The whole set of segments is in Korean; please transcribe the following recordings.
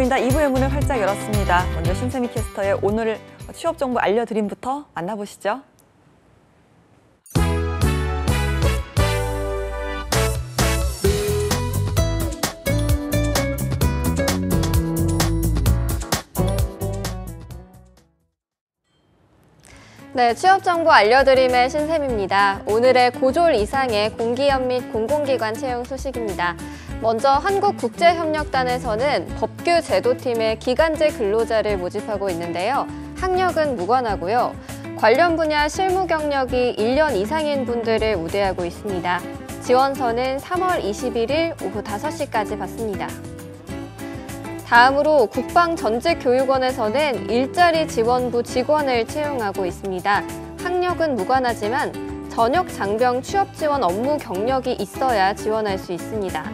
보인다 2부의 문을 활짝 열었습니다. 먼저 신세미 캐스터의 오늘 취업 정보 알려드림부터 만나보시죠. 네, 취업 정보 알려드림의 신샘입니다. 오늘의 고졸 이상의 공기업 및 공공기관 채용 소식입니다. 먼저 한국국제협력단에서는 법규 제도팀의 기간제 근로자를 모집하고 있는데요. 학력은 무관하고요. 관련 분야 실무 경력이 1년 이상인 분들을 우대하고 있습니다. 지원서는 3월 21일 오후 5시까지 받습니다. 다음으로 국방전직교육원에서는 일자리 지원부 직원을 채용하고 있습니다. 학력은 무관하지만 전역 장병 취업 지원 업무 경력이 있어야 지원할 수 있습니다.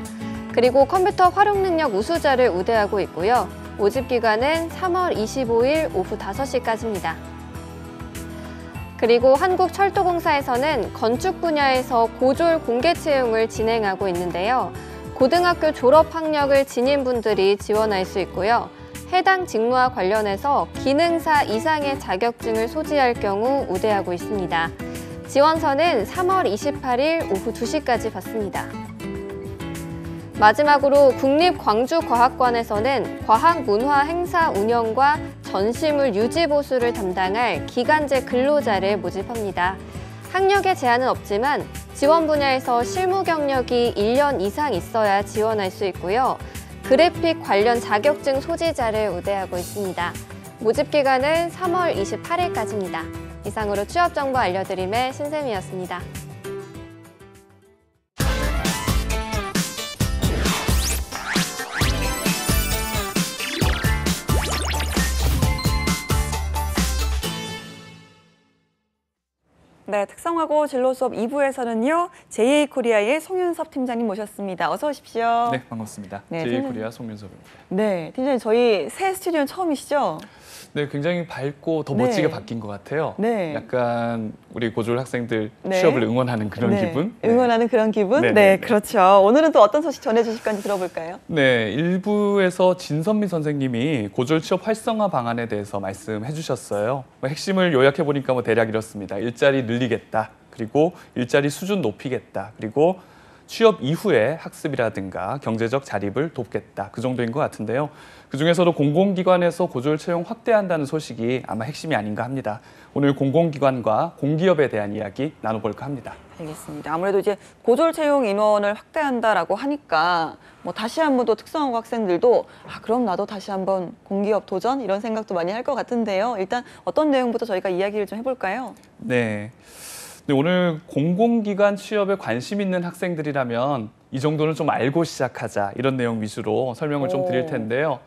그리고 컴퓨터 활용 능력 우수자를 우대하고 있고요. 모집 기간은 3월 25일 오후 5시까지입니다. 그리고 한국철도공사에서는 건축 분야에서 고졸 공개 채용을 진행하고 있는데요. 고등학교 졸업 학력을 지닌 분들이 지원할 수 있고요. 해당 직무와 관련해서 기능사 이상의 자격증을 소지할 경우 우대하고 있습니다. 지원서는 3월 28일 오후 2시까지 받습니다. 마지막으로 국립광주과학관에서는 과학문화 행사 운영과 전시물 유지 보수를 담당할 기간제 근로자를 모집합니다. 학력에 제한은 없지만 지원 분야에서 실무 경력이 1년 이상 있어야 지원할 수 있고요. 그래픽 관련 자격증 소지자를 우대하고 있습니다. 모집 기간은 3월 28일까지입니다. 이상으로 취업 정보 알려드림의 신샘이었습니다. 네, 특성화고 진로 수업 2부에서는요. JA코리아의 송윤섭 팀장님 모셨습니다. 어서 오십시오. 네, 반갑습니다. 네, JA코리아 송윤섭입니다. 네, 팀장님 저희 새 스튜디오는 처음이시죠? 네, 굉장히 밝고 더 네. 멋지게 바뀐 것 같아요. 네. 약간 우리 고졸 학생들 네. 취업을 응원하는 그런 네. 기분? 응원하는 그런 기분? 네, 네, 네, 네. 그렇죠. 오늘은 또 어떤 소식 전해주실 건지 들어볼까요? 네, 일부에서 진선미 선생님이 고졸 취업 활성화 방안에 대해서 말씀해 주셨어요. 핵심을 요약해 보니까 대략 이렇습니다. 일자리 늘리겠다. 그리고 일자리 수준 높이겠다. 그리고 취업 이후에 학습이라든가 경제적 자립을 돕겠다. 그 정도인 것 같은데요. 그중에서도 공공기관에서 고졸 채용 확대한다는 소식이 아마 핵심이 아닌가 합니다. 오늘 공공기관과 공기업에 대한 이야기 나눠볼까 합니다. 알겠습니다. 아무래도 이제 고졸 채용 인원을 확대한다라고 하니까 뭐 다시 한번 또 특성화고 학생들도 그럼 나도 다시 한번 공기업 도전 이런 생각도 많이 할 것 같은데요. 일단 어떤 내용부터 저희가 이야기를 좀 해볼까요? 네. 네, 오늘 공공기관 취업에 관심 있는 학생들이라면 이 정도는 좀 알고 시작하자 이런 내용 위주로 설명을 좀 드릴 텐데요.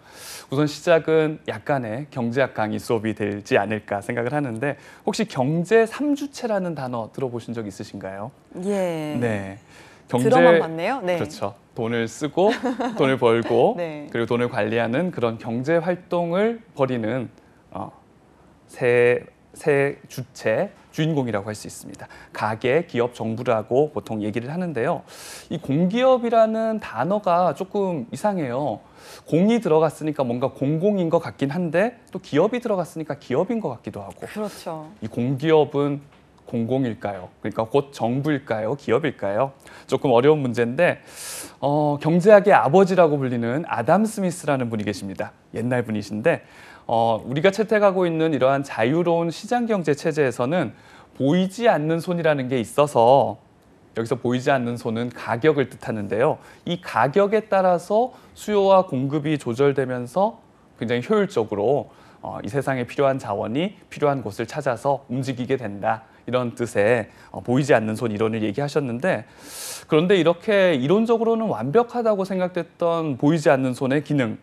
우선 시작은 약간의 경제학 강의 수업이 되지 않을까 생각을 하는데 혹시 경제 3주체라는 단어 들어보신 적 있으신가요? 예. 네. 들어만 봤네요. 네. 그렇죠. 돈을 쓰고 돈을 벌고 네. 그리고 돈을 관리하는 그런 경제 활동을 벌이는 세 주체 주인공이라고 할 수 있습니다. 가계, 기업, 정부라고 보통 얘기를 하는데요. 이 공기업이라는 단어가 조금 이상해요. 공이 들어갔으니까 뭔가 공공인 것 같긴 한데 또 기업이 들어갔으니까 기업인 것 같기도 하고. 그렇죠. 이 공기업은 공공일까요? 그러니까 곧 정부일까요? 기업일까요? 조금 어려운 문제인데 경제학의 아버지라고 불리는 아담 스미스라는 분이 계십니다. 옛날 분이신데 우리가 채택하고 있는 이러한 자유로운 시장경제 체제에서는 보이지 않는 손이라는 게 있어서 여기서 보이지 않는 손은 가격을 뜻하는데요. 이 가격에 따라서 수요와 공급이 조절되면서 굉장히 효율적으로 이 세상에 필요한 자원이 필요한 곳을 찾아서 움직이게 된다. 이런 뜻의 보이지 않는 손 이론을 얘기하셨는데 그런데 이렇게 이론적으로는 완벽하다고 생각됐던 보이지 않는 손의 기능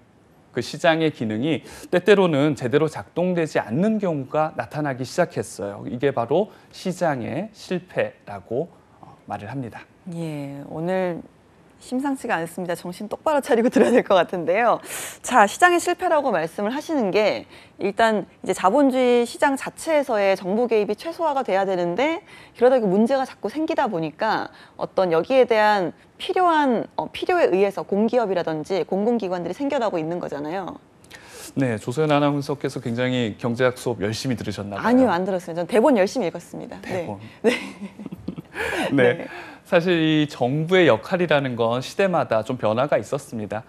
그 시장의 기능이 때때로는 제대로 작동되지 않는 경우가 나타나기 시작했어요. 이게 바로 시장의 실패라고 말을 합니다. 예, 오늘 심상치가 않습니다. 정신 똑바로 차리고 들어야 될 것 같은데요. 자, 시장의 실패라고 말씀을 하시는 게 일단 이제 자본주의 시장 자체에서의 정부 개입이 최소화가 돼야 되는데 그러다 문제가 자꾸 생기다 보니까 어떤 여기에 대한 필요에 의해서 공기업이라든지 공공기관들이 생겨나고 있는 거잖아요. 네, 조소연 아나운서께서 굉장히 경제학 수업 열심히 들으셨나 봐요. 아니요, 안 들었어요. 전 대본 열심히 읽었습니다. 대본. 네. 네. 네. 사실 이 정부의 역할이라는 건 시대마다 좀 변화가 있었습니다.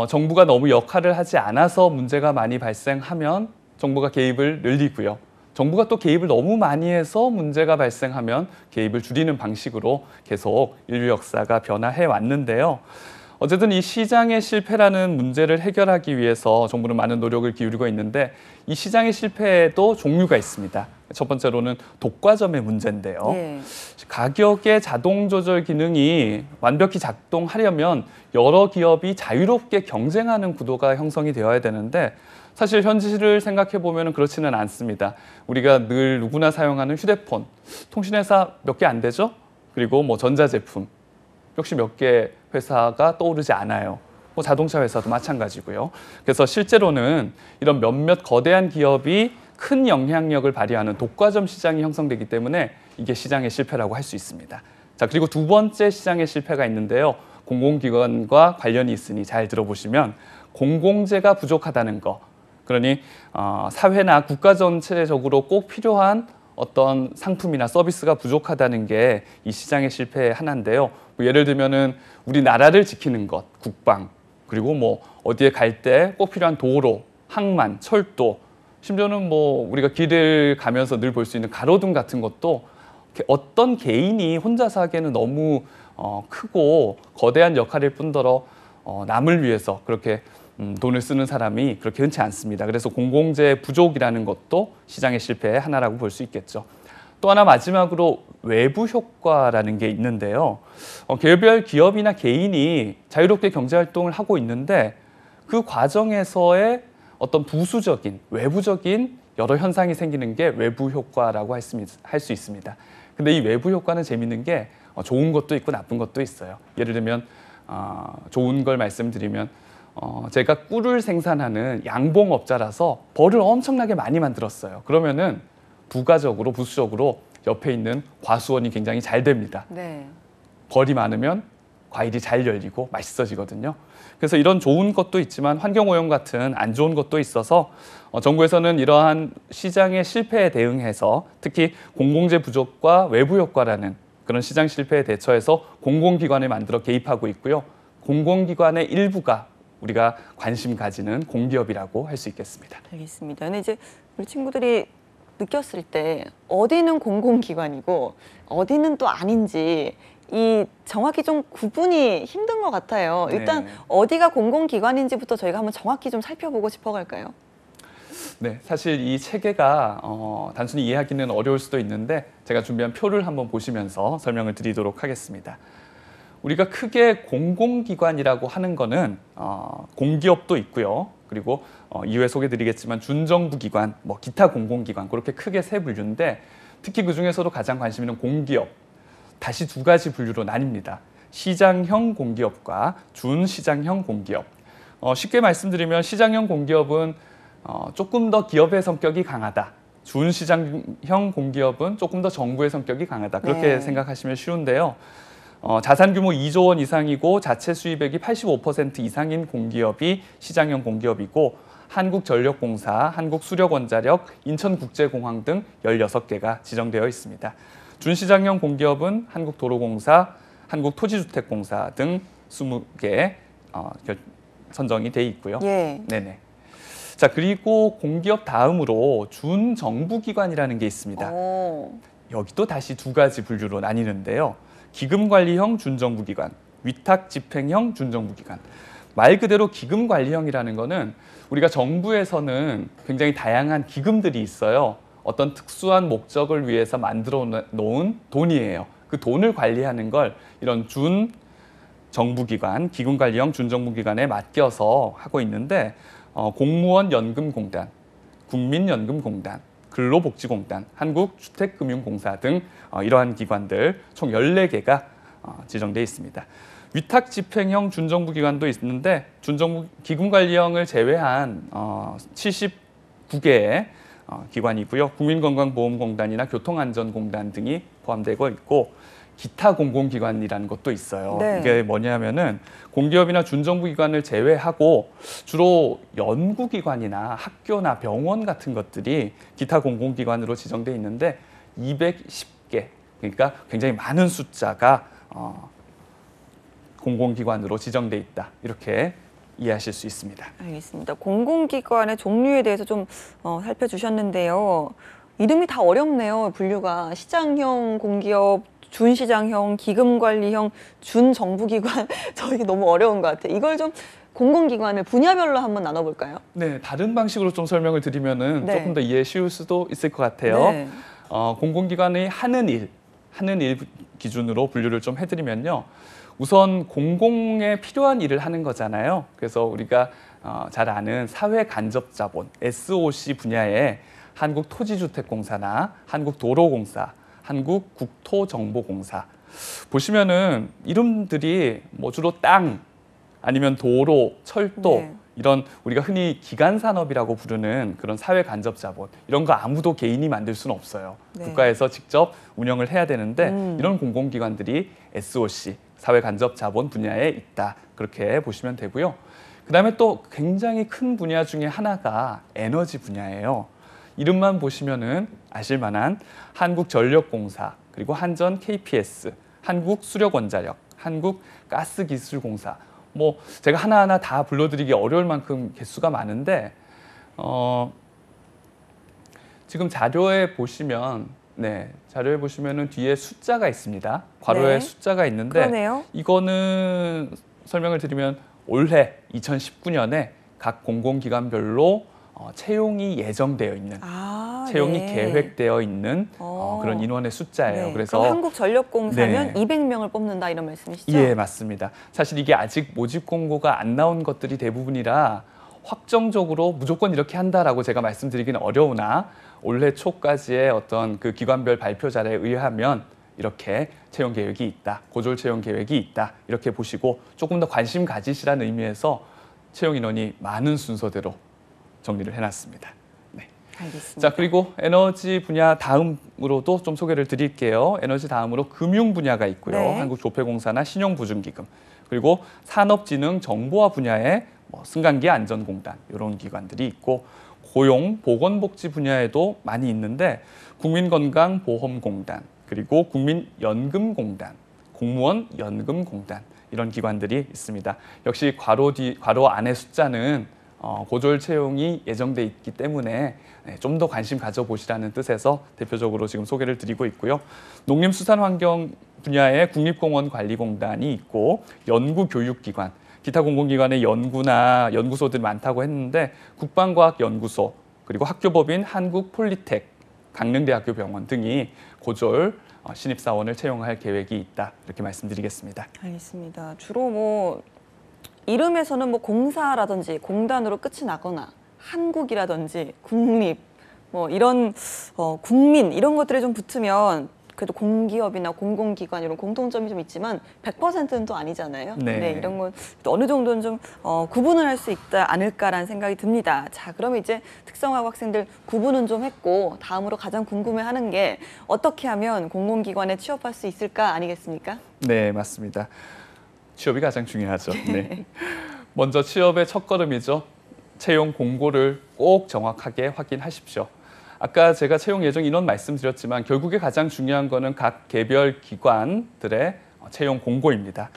정부가 너무 역할을 하지 않아서 문제가 많이 발생하면 정부가 개입을 늘리고요. 정부가 또 개입을 너무 많이 해서 문제가 발생하면 개입을 줄이는 방식으로 계속 인류 역사가 변화해 왔는데요. 어쨌든 이 시장의 실패라는 문제를 해결하기 위해서 정부는 많은 노력을 기울이고 있는데 이 시장의 실패에도 종류가 있습니다. 첫 번째로는 독과점의 문제인데요. 예. 가격의 자동 조절 기능이 완벽히 작동하려면 여러 기업이 자유롭게 경쟁하는 구도가 형성이 되어야 되는데 사실 현실을 생각해 보면 그렇지는 않습니다. 우리가 늘 누구나 사용하는 휴대폰, 통신회사 몇 개 안 되죠? 그리고 뭐 전자제품 역시 몇 개 회사가 떠오르지 않아요. 뭐 자동차 회사도 마찬가지고요. 그래서 실제로는 이런 몇몇 거대한 기업이 큰 영향력을 발휘하는 독과점 시장이 형성되기 때문에 이게 시장의 실패라고 할 수 있습니다. 자, 그리고 두 번째 시장의 실패가 있는데요. 공공기관과 관련이 있으니 잘 들어보시면 공공재가 부족하다는 거. 그러니 사회나 국가 전체적으로 꼭 필요한 어떤 상품이나 서비스가 부족하다는 게 이 시장의 실패의 하나인데요. 뭐 예를 들면은 우리나라를 지키는 것, 국방, 그리고 뭐 어디에 갈 때 꼭 필요한 도로, 항만, 철도, 심지어는 뭐 우리가 길을 가면서 늘 볼 수 있는 가로등 같은 것도 어떤 개인이 혼자서 하기에는 너무 크고 거대한 역할일 뿐더러 남을 위해서 그렇게 돈을 쓰는 사람이 그렇게 흔치 않습니다. 그래서 공공재 부족이라는 것도 시장의 실패의 하나라고 볼 수 있겠죠. 또 하나 마지막으로 외부 효과라는 게 있는데요. 개별 기업이나 개인이 자유롭게 경제활동을 하고 있는데 그 과정에서의 어떤 부수적인, 외부적인 여러 현상이 생기는 게 외부 효과라고 할 수 있습니다. 근데 이 외부 효과는 재밌는 게 좋은 것도 있고 나쁜 것도 있어요. 예를 들면 좋은 걸 말씀드리면 제가 꿀을 생산하는 양봉업자라서 벌을 엄청나게 많이 만들었어요. 그러면은 부가적으로, 부수적으로 옆에 있는 과수원이 굉장히 잘 됩니다. 네. 벌이 많으면 과일이 잘 열리고 맛있어지거든요. 그래서 이런 좋은 것도 있지만 환경오염 같은 안 좋은 것도 있어서 정부에서는 이러한 시장의 실패에 대응해서 특히 공공재 부족과 외부 효과라는 그런 시장 실패에 대처해서 공공기관을 만들어 개입하고 있고요. 공공기관의 일부가 우리가 관심 가지는 공기업이라고 할 수 있겠습니다. 알겠습니다. 근데 이제 우리 친구들이 느꼈을 때 어디는 공공기관이고 어디는 또 아닌지 이 정확히 좀 구분이 힘든 것 같아요. 일단 네. 어디가 공공기관인지부터 저희가 한번 정확히 좀 살펴보고 싶어갈까요? 네, 사실 이 체계가 단순히 이해하기는 어려울 수도 있는데 제가 준비한 표를 한번 보시면서 설명을 드리도록 하겠습니다. 우리가 크게 공공기관이라고 하는 거는 공기업도 있고요. 그리고 이후에 소개드리겠지만 준정부기관, 뭐 기타 공공기관 그렇게 크게 세 분류인데 특히 그 중에서도 가장 관심 있는 공기업 다시 두 가지 분류로 나뉩니다. 시장형 공기업과 준시장형 공기업. 쉽게 말씀드리면 시장형 공기업은 조금 더 기업의 성격이 강하다. 준시장형 공기업은 조금 더 정부의 성격이 강하다. 그렇게 네. 생각하시면 쉬운데요. 자산 규모 2조 원 이상이고 자체 수입액이 85% 이상인 공기업이 시장형 공기업이고 한국전력공사, 한국수력원자력, 인천국제공항 등 16개가 지정되어 있습니다. 준시장형 공기업은 한국도로공사, 한국토지주택공사 등 20개 선정이 돼 있고요. 예. 네네. 자, 그리고 공기업 다음으로 준정부기관이라는 게 있습니다. 여기도 다시 두 가지 분류로 나뉘는데요. 기금관리형 준정부기관, 위탁집행형 준정부기관. 말 그대로 기금관리형이라는 거는 우리가 정부에서는 굉장히 다양한 기금들이 있어요. 어떤 특수한 목적을 위해서 만들어 놓은 돈이에요. 그 돈을 관리하는 걸 이런 준정부기관, 기금관리형 준정부기관에 맡겨서 하고 있는데 공무원 연금공단, 국민연금공단, 근로복지공단, 한국주택금융공사 등 이러한 기관들 총 14개가 지정돼 있습니다. 위탁집행형 준정부기관도 있는데 기금관리형을 제외한 79개의 기관이고요. 국민건강보험공단이나 교통안전공단 등이 포함되고 있고 기타 공공기관이라는 것도 있어요. 네. 이게 뭐냐면은 공기업이나 준정부기관을 제외하고 주로 연구기관이나 학교나 병원 같은 것들이 기타 공공기관으로 지정돼 있는데 210개, 그러니까 굉장히 많은 숫자가 공공기관으로 지정돼 있다. 이렇게 이해하실 수 있습니다. 알겠습니다. 공공기관의 종류에 대해서 좀 살펴주셨는데요. 이름이 다 어렵네요. 분류가 시장형 공기업, 준시장형, 기금관리형, 준정부기관. 저 이게 너무 어려운 것 같아요. 이걸 좀 공공기관을 분야별로 한번 나눠볼까요? 네, 다른 방식으로 좀 설명을 드리면은 네. 조금 더 이해 쉬울 수도 있을 것 같아요. 네. 공공기관의 하는 일 기준으로 분류를 좀 해드리면요. 우선 공공에 필요한 일을 하는 거잖아요. 그래서 우리가 잘 아는 사회간접자본, SOC 분야에 한국토지주택공사나 한국도로공사, 한국국토정보공사 보시면은 이름들이 뭐 주로 땅 아니면 도로, 철도 네. 이런 우리가 흔히 기간산업이라고 부르는 그런 사회간접자본 이런 거 아무도 개인이 만들 수는 없어요. 네. 국가에서 직접 운영을 해야 되는데 이런 공공기관들이 SOC, 사회간접자본 분야에 있다. 그렇게 보시면 되고요. 그다음에 또 굉장히 큰 분야 중에 하나가 에너지 분야예요. 이름만 보시면은 아실 만한 한국전력공사, 그리고 한전 KPS, 한국수력원자력, 한국가스기술공사. 뭐 제가 하나하나 다 불러드리기 어려울 만큼 개수가 많은데 지금 자료에 보시면 자료에 보시면은 뒤에 숫자가 있습니다. 괄호에 네. 숫자가 있는데 그러네요. 이거는 설명을 드리면 올해 2019년에 각 공공기관별로 채용이 예정되어 있는 채용이 네. 계획되어 있는 그런 인원의 숫자예요. 네. 그래서 그럼 한국전력공사면 네. 200명을 뽑는다 이런 말씀이시죠? 예, 맞습니다. 사실 이게 아직 모집 공고가 안 나온 것들이 대부분이라 확정적으로 무조건 이렇게 한다라고 제가 말씀드리기는 어려우나 올해 초까지의 어떤 그 기관별 발표 자료에 의하면 이렇게 채용 계획이 있다, 고졸 채용 계획이 있다 이렇게 보시고 조금 더 관심 가지시라는 의미에서 채용 인원이 많은 순서대로 정리를 해놨습니다. 네. 알겠습니다. 자, 그리고 에너지 분야 다음으로도 좀 소개를 드릴게요. 에너지 다음으로 금융 분야가 있고요. 네. 한국조폐공사나 신용보증기금, 그리고 산업진흥정보화 분야에 승강기 안전공단 이런 기관들이 있고 고용, 보건복지 분야에도 많이 있는데 국민건강보험공단, 그리고 국민연금공단, 공무원연금공단 이런 기관들이 있습니다. 역시 괄호 안의 숫자는 고졸 채용이 예정돼 있기 때문에 좀 더 관심 가져보시라는 뜻에서 대표적으로 지금 소개를 드리고 있고요. 농림수산환경 분야에 국립공원관리공단이 있고 연구교육기관, 기타 공공기관의 연구나 연구소들이 많다고 했는데 국방과학연구소, 그리고 학교법인 한국폴리텍, 강릉대학교 병원 등이 고졸 신입사원을 채용할 계획이 있다. 이렇게 말씀드리겠습니다. 알겠습니다. 주로 뭐 이름에서는 뭐 공사라든지 공단으로 끝이 나거나 한국이라든지 국립 뭐 이런 국민 이런 것들이 좀 붙으면 그래도 공기업이나 공공기관 이런 공통점이 좀 있지만 100%는 또 아니잖아요. 네. 이런 건 어느 정도는 좀 구분을 할 수 있다 않을까라는 생각이 듭니다. 자, 그럼 이제 특성화고 학생들 구분은 좀 했고 다음으로 가장 궁금해하는 게 어떻게 하면 공공기관에 취업할 수 있을까 아니겠습니까? 네, 맞습니다. 취업이 가장 중요하죠. 네. 먼저 취업의 첫걸음이죠. 채용 공고를 꼭 정확하게 확인하십시오. 아까 제가 채용 예정 인원 말씀드렸지만 결국에 가장 중요한 거는 각 개별 기관들의 채용 공고입니다.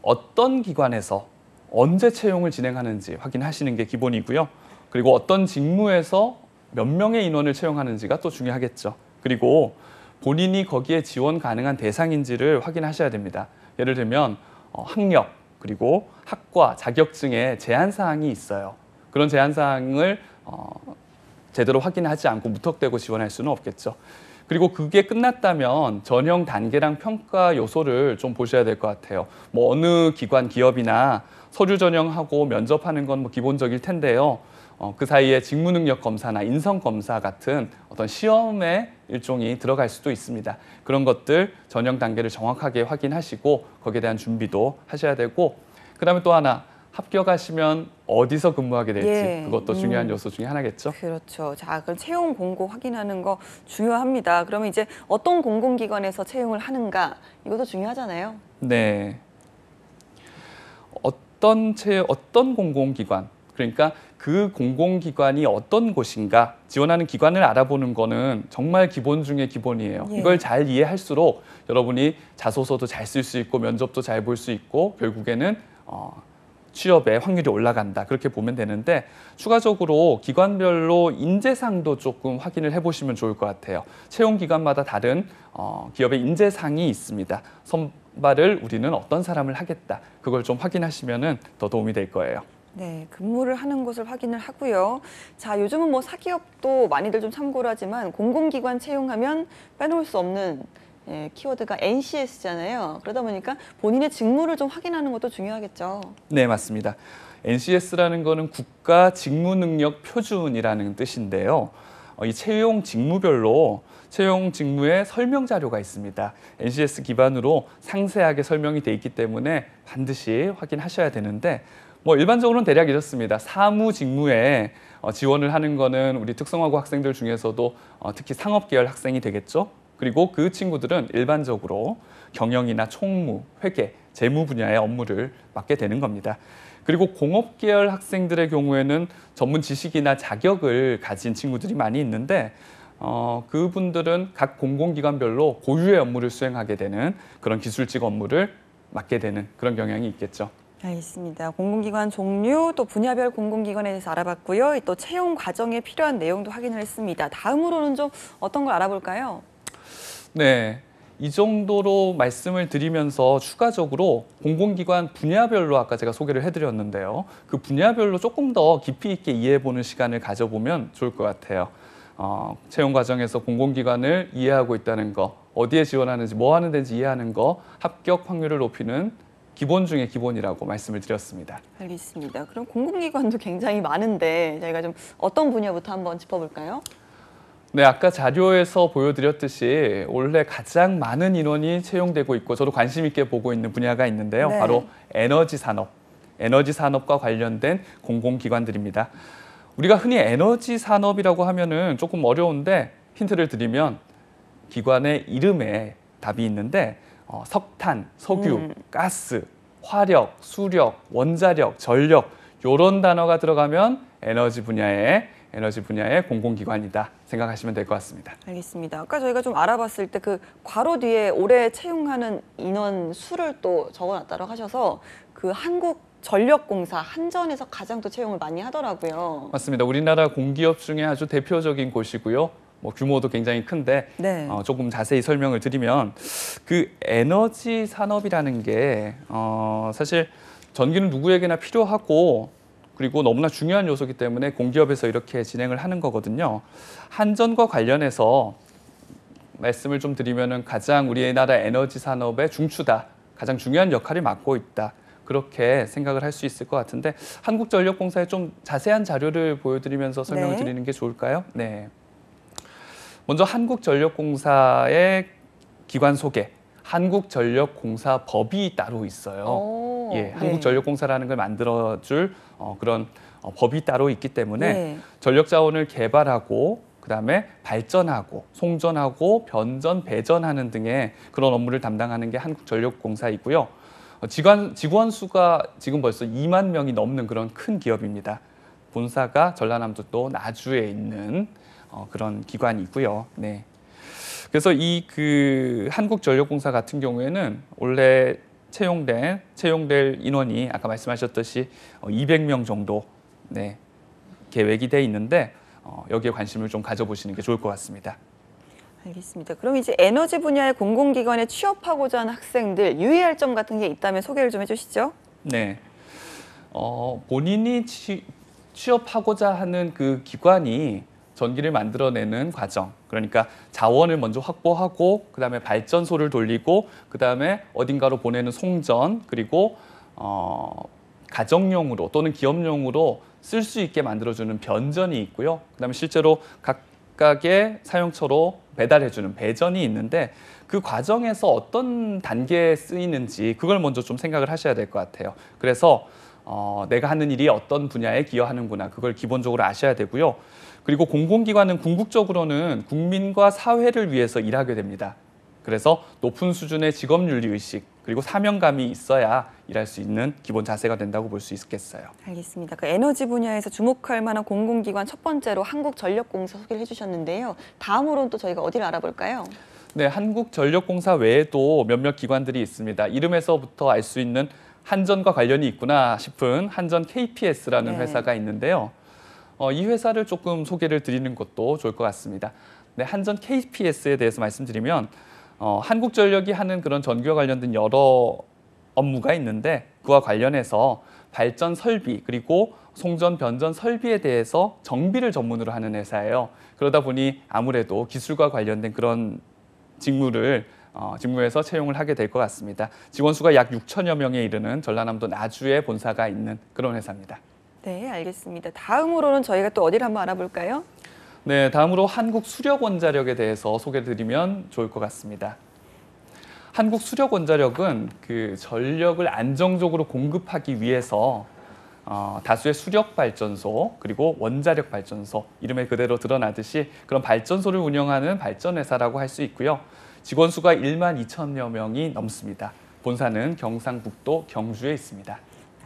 어떤 기관에서 언제 채용을 진행하는지 확인하시는 게 기본이고요. 그리고 어떤 직무에서 몇 명의 인원을 채용하는지가 또 중요하겠죠. 그리고 본인이 거기에 지원 가능한 대상인지를 확인하셔야 됩니다. 예를 들면 학력, 그리고 학과, 자격증에 제한 사항이 있어요. 그런 제한 사항을 제대로 확인하지 않고 무턱대고 지원할 수는 없겠죠. 그리고 그게 끝났다면 전형 단계랑 평가 요소를 좀 보셔야 될 것 같아요. 뭐 어느 기관, 기업이나 서류 전형하고 면접하는 건 뭐 기본적일 텐데요. 그 사이에 직무능력 검사나 인성 검사 같은 어떤 시험의 일종이 들어갈 수도 있습니다. 그런 것들 전형 단계를 정확하게 확인하시고 거기에 대한 준비도 하셔야 되고, 그다음에 또 하나 합격하시면 어디서 근무하게 될지 예. 그것도 중요한 요소 중에 하나겠죠. 그렇죠. 자, 그럼 채용 공고 확인하는 거 중요합니다. 그러면 이제 어떤 공공기관에서 채용을 하는가 이것도 중요하잖아요. 네. 어떤 공공기관, 그러니까 그 공공기관이 어떤 곳인가 지원하는 기관을 알아보는 거는 정말 기본 중에 기본이에요. 예. 이걸 잘 이해할수록 여러분이 자소서도 잘 쓸 수 있고 면접도 잘 볼 수 있고 결국에는 취업의 확률이 올라간다. 그렇게 보면 되는데 추가적으로 기관별로 인재상도 조금 확인을 해보시면 좋을 것 같아요. 채용 기관마다 다른 기업의 인재상이 있습니다. 선발을 우리는 어떤 사람을 하겠다. 그걸 좀 확인하시면 더 도움이 될 거예요. 네, 근무를 하는 곳을 확인을 하고요. 자, 요즘은 뭐 사기업도 많이들 좀 참고를 하지만 공공기관 채용하면 빼놓을 수 없는 키워드가 NCS잖아요. 그러다 보니까 본인의 직무를 좀 확인하는 것도 중요하겠죠. 네, 맞습니다. NCS라는 거는 국가 직무 능력 표준이라는 뜻인데요. 이 채용 직무별로 채용 직무의 설명 자료가 있습니다. NCS 기반으로 상세하게 설명이 돼 있기 때문에 반드시 확인하셔야 되는데 뭐 일반적으로는 대략 이렇습니다. 사무 직무에 지원을 하는 거는 우리 특성화고 학생들 중에서도 특히 상업 계열 학생이 되겠죠. 그리고 그 친구들은 일반적으로 경영이나 총무, 회계, 재무 분야의 업무를 맡게 되는 겁니다. 그리고 공업 계열 학생들의 경우에는 전문 지식이나 자격을 가진 친구들이 많이 있는데 그분들은 각 공공기관별로 고유의 업무를 수행하게 되는 그런 기술직 업무를 맡게 되는 그런 경향이 있겠죠. 알겠습니다. 공공기관 종류 또 분야별 공공기관에 대해서 알아봤고요. 또 채용 과정에 필요한 내용도 확인을 했습니다. 다음으로는 좀 어떤 걸 알아볼까요? 네, 이 정도로 말씀을 드리면서 추가적으로 공공기관 분야별로 아까 제가 소개를 해드렸는데요. 그 분야별로 조금 더 깊이 있게 이해해보는 시간을 가져보면 좋을 것 같아요. 채용 과정에서 공공기관을 이해하고 있다는 거, 어디에 지원하는지, 뭐 하는 데인지 이해하는 거, 합격 확률을 높이는 기본 중에 기본이라고 말씀을 드렸습니다. 알겠습니다. 그럼 공공기관도 굉장히 많은데 저희가 좀 어떤 분야부터 한번 짚어볼까요? 네, 아까 자료에서 보여드렸듯이 올해 가장 많은 인원이 채용되고 있고 저도 관심 있게 보고 있는 분야가 있는데요. 네. 바로 에너지 산업, 에너지 산업과 관련된 공공기관들입니다. 우리가 흔히 에너지 산업이라고 하면은 조금 어려운데 힌트를 드리면 기관의 이름에 답이 있는데 석탄, 석유, 가스, 화력, 수력, 원자력, 전력 이런 단어가 들어가면 에너지 분야의 공공기관이다 생각하시면 될 것 같습니다. 알겠습니다. 아까 저희가 좀 알아봤을 때 그 괄호 뒤에 올해 채용하는 인원 수를 또 적어놨다고 하셔서 그 한국전력공사 한전에서 가장 또 채용을 많이 하더라고요. 맞습니다. 우리나라 공기업 중에 아주 대표적인 곳이고요. 뭐 규모도 굉장히 큰데 네. 조금 자세히 설명을 드리면 그 에너지 산업이라는 게 사실 전기는 누구에게나 필요하고 그리고 너무나 중요한 요소이기 때문에 공기업에서 이렇게 진행을 하는 거거든요. 한전과 관련해서 말씀을 좀 드리면은 가장 우리나라 에너지 산업의 중추다. 가장 중요한 역할을 맡고 있다. 그렇게 생각을 할 수 있을 것 같은데 한국전력공사의 좀 자세한 자료를 보여드리면서 설명을 네. 드리는 게 좋을까요? 네. 먼저 한국전력공사의 기관 소개. 한국전력공사법이 따로 있어요. 예, 한국전력공사라는 걸 만들어줄 그런 법이 따로 있기 때문에 네. 전력 자원을 개발하고 그다음에 발전하고 송전하고 변전, 배전하는 등의 그런 업무를 담당하는 게 한국전력공사이고요. 직원 수가 지금 벌써 2만 명이 넘는 그런 큰 기업입니다. 본사가 전라남도 나주에 있는 그런 기관이고요. 네. 그래서 이 그 한국전력공사 같은 경우에는 원래 채용될 인원이 아까 말씀하셨듯이 200명 정도 네, 계획이 돼 있는데 여기에 관심을 좀 가져보시는 게 좋을 것 같습니다. 알겠습니다. 그럼 이제 에너지 분야의 공공기관에 취업하고자 하는 학생들 유의할 점 같은 게 있다면 소개를 좀 해주시죠. 네, 본인이 취업하고자 하는 그 기관이 전기를 만들어내는 과정, 그러니까 자원을 먼저 확보하고 그다음에 발전소를 돌리고 그다음에 어딘가로 보내는 송전, 그리고 가정용으로 또는 기업용으로 쓸 수 있게 만들어주는 변전이 있고요. 그다음에 실제로 각각의 사용처로 배달해주는 배전이 있는데 그 과정에서 어떤 단계에 쓰이는지 그걸 먼저 좀 생각을 하셔야 될 것 같아요. 그래서 내가 하는 일이 어떤 분야에 기여하는구나 그걸 기본적으로 아셔야 되고요. 그리고 공공기관은 궁극적으로는 국민과 사회를 위해서 일하게 됩니다. 그래서 높은 수준의 직업윤리의식 그리고 사명감이 있어야 일할 수 있는 기본 자세가 된다고 볼 수 있겠어요. 알겠습니다. 그 에너지 분야에서 주목할 만한 공공기관 첫 번째로 한국전력공사 소개를 해주셨는데요. 다음으로는 또 저희가 어디를 알아볼까요? 네, 한국전력공사 외에도 몇몇 기관들이 있습니다. 이름에서부터 알 수 있는 한전과 관련이 있구나 싶은 한전 KPS라는 네. 회사가 있는데요. 이 회사를 조금 소개를 드리는 것도 좋을 것 같습니다. 네, 한전 KPS에 대해서 말씀드리면 한국전력이 하는 그런 전기와 관련된 여러 업무가 있는데 그와 관련해서 발전 설비 그리고 송전 변전 설비에 대해서 정비를 전문으로 하는 회사예요. 그러다 보니 아무래도 기술과 관련된 그런 직무에서 채용을 하게 될 것 같습니다. 직원 수가 약 6천여 명에 이르는 전라남도 나주에 본사가 있는 그런 회사입니다. 네, 알겠습니다. 다음으로는 저희가 또 어디를 한번 알아볼까요? 네, 다음으로 한국수력원자력에 대해서 소개드리면 좋을 것 같습니다. 한국수력원자력은 그 전력을 안정적으로 공급하기 위해서 다수의 수력발전소 그리고 원자력발전소 이름에 그대로 드러나듯이 그런 발전소를 운영하는 발전회사라고 할 수 있고요. 직원 수가 1만 2천여 명이 넘습니다. 본사는 경상북도 경주에 있습니다.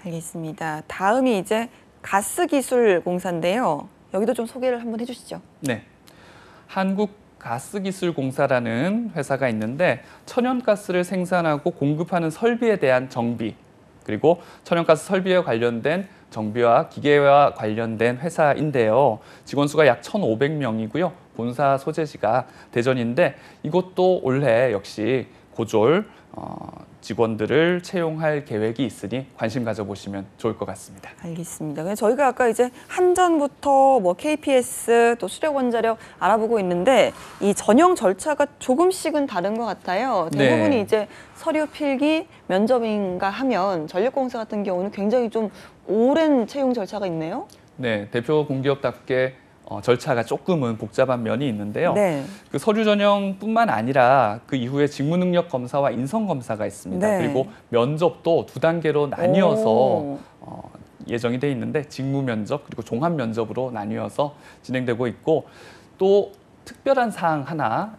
알겠습니다. 다음이 이제 가스기술공사인데요. 여기도 좀 소개를 한번 해주시죠. 네, 한국가스기술공사라는 회사가 있는데 천연가스를 생산하고 공급하는 설비에 대한 정비 그리고 천연가스 설비에 관련된 정비와 기계와 관련된 회사인데요. 직원 수가 약 1,500명이고요. 본사 소재지가 대전인데 이곳도 올해 역시 고졸 직원들을 채용할 계획이 있으니 관심 가져보시면 좋을 것 같습니다. 알겠습니다. 그래서 저희가 아까 이제 한전부터 뭐 KPS 또 수력원자력 알아보고 있는데 이 전형 절차가 조금씩은 다른 것 같아요. 대부분이 네. 이제 서류 필기, 면접인가 하면 전력공사 같은 경우는 굉장히 좀 오랜 채용 절차가 있네요. 네, 대표 공기업답게 절차가 조금은 복잡한 면이 있는데요. 네. 그 서류 전형뿐만 아니라 그 이후에 직무 능력 검사와 인성 검사가 있습니다. 네. 그리고 면접도 두 단계로 나뉘어서 오. 예정이 돼 있는데 직무 면접 그리고 종합 면접으로 나뉘어서 진행되고 있고 또 특별한 사항 하나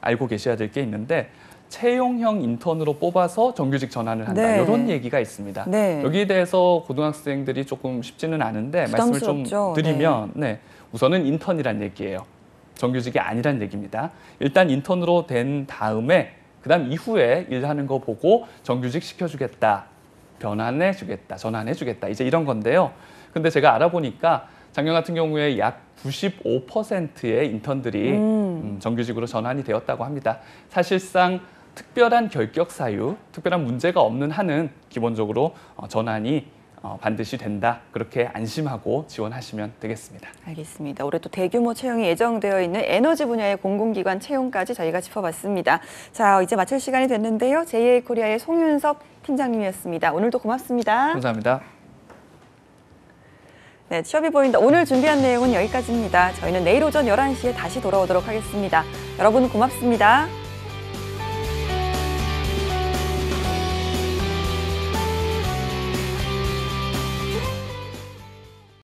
알고 계셔야 될 게 있는데 채용형 인턴으로 뽑아서 정규직 전환을 한다. 네. 이런 얘기가 있습니다. 네. 여기에 대해서 고등학생들이 조금 쉽지는 않은데 말씀을 좀 부담스럽죠. 드리면 우선은 인턴이란 얘기예요. 정규직이 아니란 얘기입니다. 일단 인턴으로 된 다음에 그다음 이후에 일하는 거 보고 정규직 시켜주겠다. 변환해주겠다. 전환해주겠다. 이제 이런 건데요. 근데 제가 알아보니까 작년 같은 경우에 약 95%의 인턴들이 정규직으로 전환이 되었다고 합니다. 사실상 특별한 결격 사유, 특별한 문제가 없는 한은 기본적으로 전환이 반드시 된다. 그렇게 안심하고 지원하시면 되겠습니다. 알겠습니다. 올해 또 대규모 채용이 예정되어 있는 에너지 분야의 공공기관 채용까지 저희가 짚어봤습니다. 자, 이제 마칠 시간이 됐는데요. JA코리아의 송윤섭 팀장님이었습니다. 오늘도 고맙습니다. 감사합니다. 네, 취업이 보인다. 오늘 준비한 내용은 여기까지입니다. 저희는 내일 오전 11시에 다시 돌아오도록 하겠습니다. 여러분 고맙습니다.